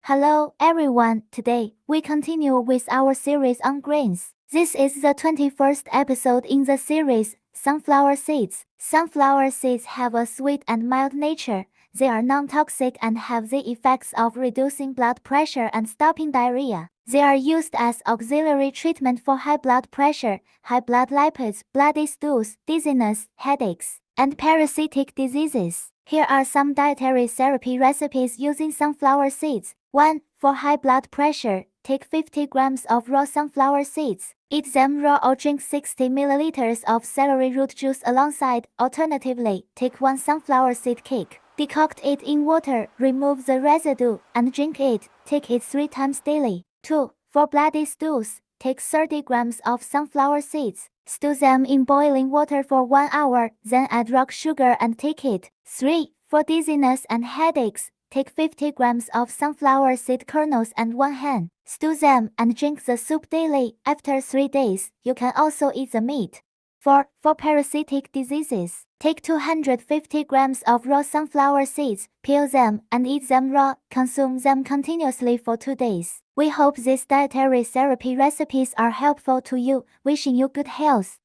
Hello everyone, today we continue with our series on grains. This is the 21st episode in the series, Sunflower Seeds. Sunflower seeds have a sweet and mild nature. They are non-toxic and have the effects of reducing blood pressure and stopping diarrhea. They are used as auxiliary treatment for high blood pressure, high blood lipids, bloody stools, dizziness, headaches, and parasitic diseases. Here are some dietary therapy recipes using sunflower seeds. 1. For high blood pressure, take 50 grams of raw sunflower seeds. Eat them raw or drink 60 milliliters of celery root juice alongside. Alternatively, take 1 sunflower seed cake. Decoct it in water, remove the residue, and drink it. Take it 3 times daily. 2. For bloody stools, take 30 grams of sunflower seeds. Stew them in boiling water for 1 hour, then add rock sugar and take it. 3. For dizziness and headaches, take 50 grams of sunflower seed kernels and 1 hen. Stew them and drink the soup daily. After 3 days, you can also eat the meat. 4. For parasitic diseases, take 250 grams of raw sunflower seeds, peel them and eat them raw. Consume them continuously for 2 days. We hope these dietary therapy recipes are helpful to you. Wishing you good health.